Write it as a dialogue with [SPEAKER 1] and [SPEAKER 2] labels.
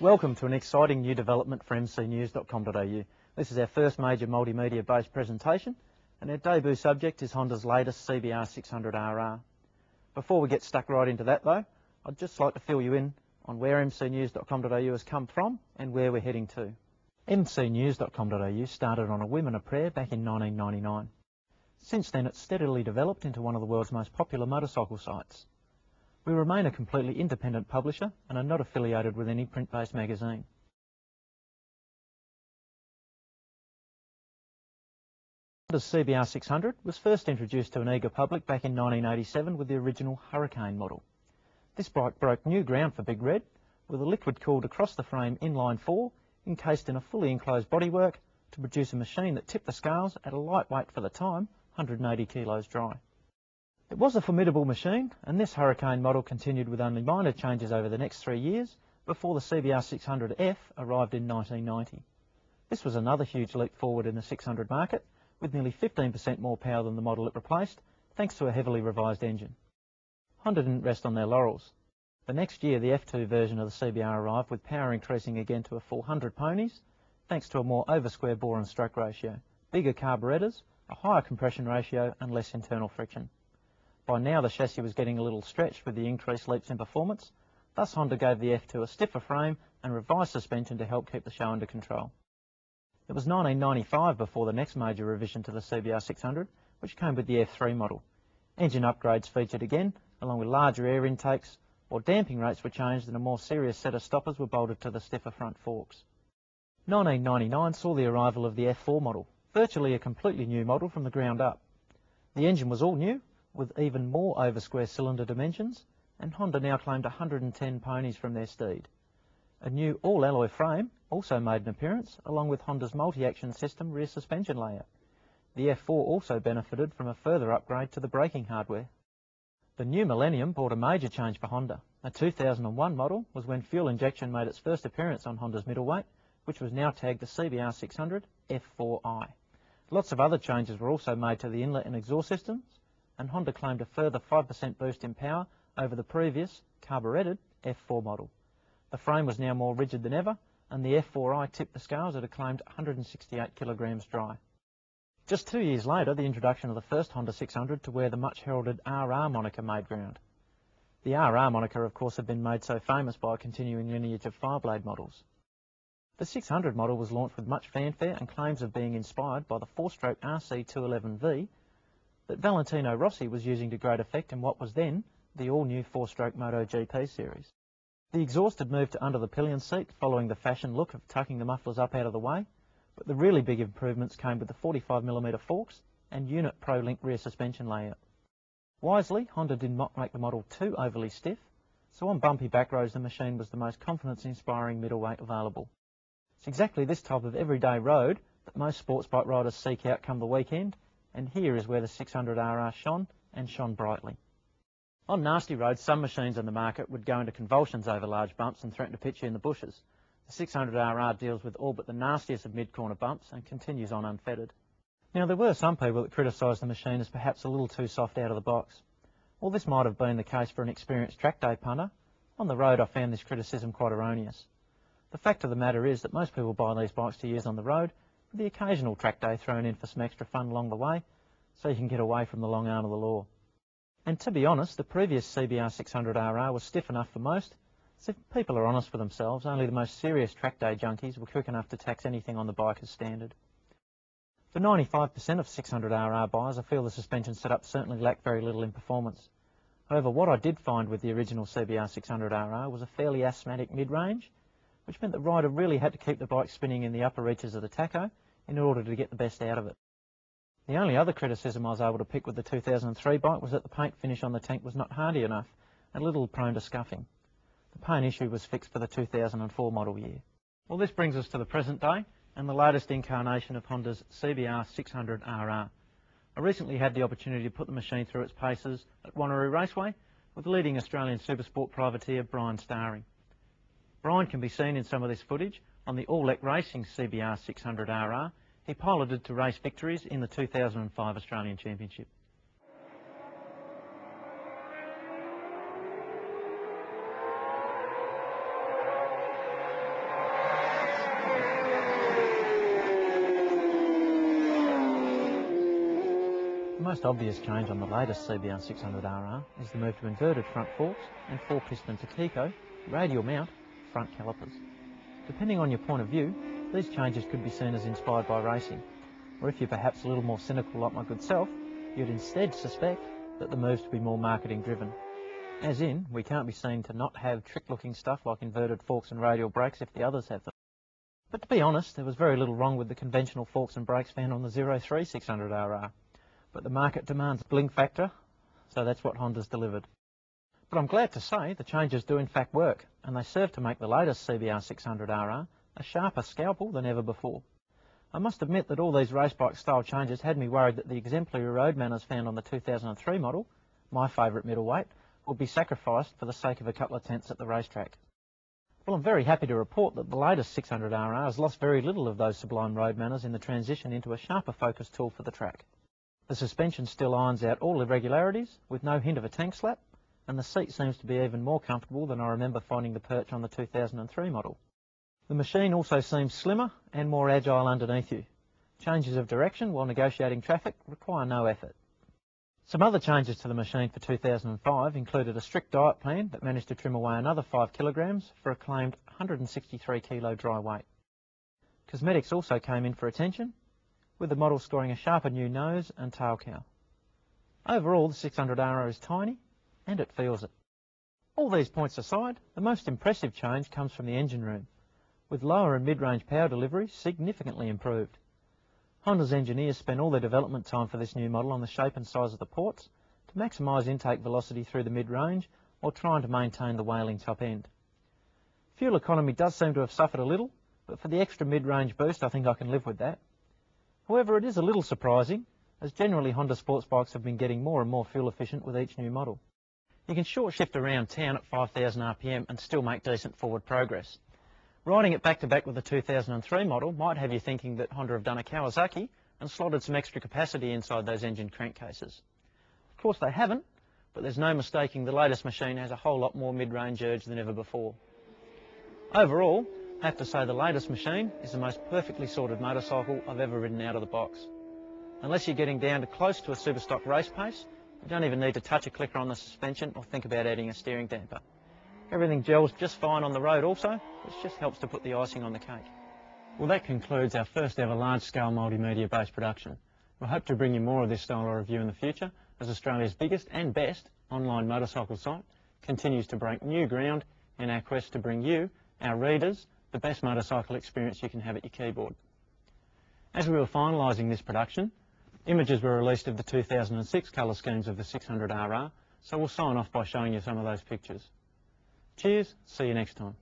[SPEAKER 1] Welcome to an exciting new development for mcnews.com.au. This is our first major multimedia-based presentation, and our debut subject is Honda's latest CBR 600RR. Before we get stuck right into that though, I'd just like to fill you in on where mcnews.com.au has come from and where we're heading to. mcnews.com.au started on a whim and a prayer back in 1999. Since then it's steadily developed into one of the world's most popular motorcycle sites. We remain a completely independent publisher and are not affiliated with any print-based magazine. Honda's CBR 600 was first introduced to an eager public back in 1987 with the original Hurricane model. This bike broke new ground for Big Red, with a liquid-cooled across-the-frame inline 4 encased in a fully enclosed bodywork to produce a machine that tipped the scales at a lightweight for the time, 180 kilos dry. It was a formidable machine, and this Hurricane model continued with only minor changes over the next 3 years before the CBR 600F arrived in 1990. This was another huge leap forward in the 600 market, with nearly 15% more power than the model it replaced, thanks to a heavily revised engine. Honda didn't rest on their laurels. The next year, the F2 version of the CBR arrived, with power increasing again to a 400 ponies, thanks to a more over-square bore and stroke ratio, bigger carburettors, a higher compression ratio, and less internal friction. By now the chassis was getting a little stretched with the increased leaps in performance, thus Honda gave the F2 a stiffer frame and revised suspension to help keep the show under control. It was 1995 before the next major revision to the CBR 600, which came with the F3 model. Engine upgrades featured again, along with larger air intakes, while damping rates were changed and a more serious set of stoppers were bolted to the stiffer front forks. 1999 saw the arrival of the F4 model, virtually a completely new model from the ground up. The engine was all new, with even more over-square cylinder dimensions, and Honda now claimed 110 ponies from their steed. A new all-alloy frame also made an appearance, along with Honda's multi-action system rear suspension layout. The F4 also benefited from a further upgrade to the braking hardware. The new millennium brought a major change for Honda. A 2001 model was when fuel injection made its first appearance on Honda's middleweight, which was now tagged the CBR 600 F4i. Lots of other changes were also made to the inlet and exhaust systems, and Honda claimed a further 5% boost in power over the previous, carburetted F4 model. The frame was now more rigid than ever, and the F4i tipped the scales at a claimed 168 kilograms dry. Just 2 years later, the introduction of the first Honda 600 to wear the much-heralded RR moniker made ground. The RR moniker, of course, had been made so famous by a continuing lineage of Fireblade models. The 600 model was launched with much fanfare and claims of being inspired by the 4-stroke RC211V that Valentino Rossi was using to great effect in what was then the all-new 4-stroke MotoGP series. The exhaust had moved to under the pillion seat following the fashion look of tucking the mufflers up out of the way, but the really big improvements came with the 45mm forks and unit Pro-Link rear suspension layout. Wisely, Honda did not make the model too overly stiff, so on bumpy back roads the machine was the most confidence-inspiring middleweight available. It's exactly this type of everyday road that most sports bike riders seek out come the weekend, and here is where the 600RR shone, and shone brightly. On nasty roads, some machines on the market would go into convulsions over large bumps and threaten to pitch you in the bushes. The 600RR deals with all but the nastiest of mid-corner bumps and continues on unfettered. Now, there were some people that criticised the machine as perhaps a little too soft out of the box. While this might have been the case for an experienced track day punter, on the road I found this criticism quite erroneous. The fact of the matter is that most people buy these bikes to use on the road, with the occasional track day thrown in for some extra fun along the way, so you can get away from the long arm of the law. And to be honest, the previous CBR 600RR was stiff enough for most, so if people are honest with themselves, only the most serious track day junkies were quick enough to tax anything on the bike as standard. For 95% of 600RR buyers, I feel the suspension setup certainly lacked very little in performance. However, what I did find with the original CBR 600RR was a fairly asthmatic mid-range, which meant the rider really had to keep the bike spinning in the upper reaches of the tacho in order to get the best out of it. The only other criticism I was able to pick with the 2003 bike was that the paint finish on the tank was not hardy enough and a little prone to scuffing. The paint issue was fixed for the 2004 model year. Well, this brings us to the present day and the latest incarnation of Honda's CBR 600RR. I recently had the opportunity to put the machine through its paces at Wanneroo Raceway with leading Australian supersport privateer Brian Starring. Brian can be seen in some of this footage on the All-Elect Racing CBR 600RR. He piloted to race victories in the 2005 Australian Championship. The most obvious change on the latest CBR 600RR is the move to inverted front forks and 4-piston Takiko, radial mount, front calipers. Depending on your point of view, these changes could be seen as inspired by racing, or if you're perhaps a little more cynical like my good self, you'd instead suspect that the move's to be more marketing driven. As in, we can't be seen to not have trick-looking stuff like inverted forks and radial brakes if the others have them. But to be honest, there was very little wrong with the conventional forks and brakes found on the 03 600RR. But the market demands blink factor, so that's what Honda's delivered. But I'm glad to say the changes do in fact work, and they serve to make the latest CBR 600RR a sharper scalpel than ever before. I must admit that all these race bike style changes had me worried that the exemplary road manners found on the 2003 model, my favourite middleweight, would be sacrificed for the sake of a couple of tenths at the racetrack. Well, I'm very happy to report that the latest 600RR has lost very little of those sublime road manners in the transition into a sharper focus tool for the track. The suspension still irons out all irregularities with no hint of a tank slap, and the seat seems to be even more comfortable than I remember finding the perch on the 2003 model. The machine also seems slimmer and more agile underneath you. Changes of direction while negotiating traffic require no effort. Some other changes to the machine for 2005 included a strict diet plan that managed to trim away another 5 kilograms for a claimed 163 kilo dry weight. Cosmetics also came in for attention, with the model scoring a sharper new nose and tail cowl. Overall, the 600RR is tiny, and it feels it. All these points aside, the most impressive change comes from the engine room, with lower and mid-range power delivery significantly improved. Honda's engineers spent all their development time for this new model on the shape and size of the ports to maximise intake velocity through the mid-range while trying to maintain the wailing top end. Fuel economy does seem to have suffered a little, but for the extra mid-range boost I think I can live with that. However, it is a little surprising, as generally Honda sports bikes have been getting more and more fuel efficient with each new model. You can short shift around town at 5,000 RPM and still make decent forward progress. Riding it back-to-back with the 2003 model might have you thinking that Honda have done a Kawasaki and slotted some extra capacity inside those engine crankcases. Of course they haven't, but there's no mistaking the latest machine has a whole lot more mid-range urge than ever before. Overall, I have to say the latest machine is the most perfectly sorted motorcycle I've ever ridden out of the box. Unless you're getting down to close to a superstock race pace, you don't even need to touch a clicker on the suspension or think about adding a steering damper. Everything gels just fine on the road also, which just helps to put the icing on the cake. Well, that concludes our first ever large-scale multimedia-based production. We hope to bring you more of this style of review in the future as Australia's biggest and best online motorcycle site continues to break new ground in our quest to bring you, our readers, the best motorcycle experience you can have at your keyboard. As we were finalising this production, images were released of the 2006 colour schemes of the 600RR, so we'll sign off by showing you some of those pictures. Cheers, see you next time.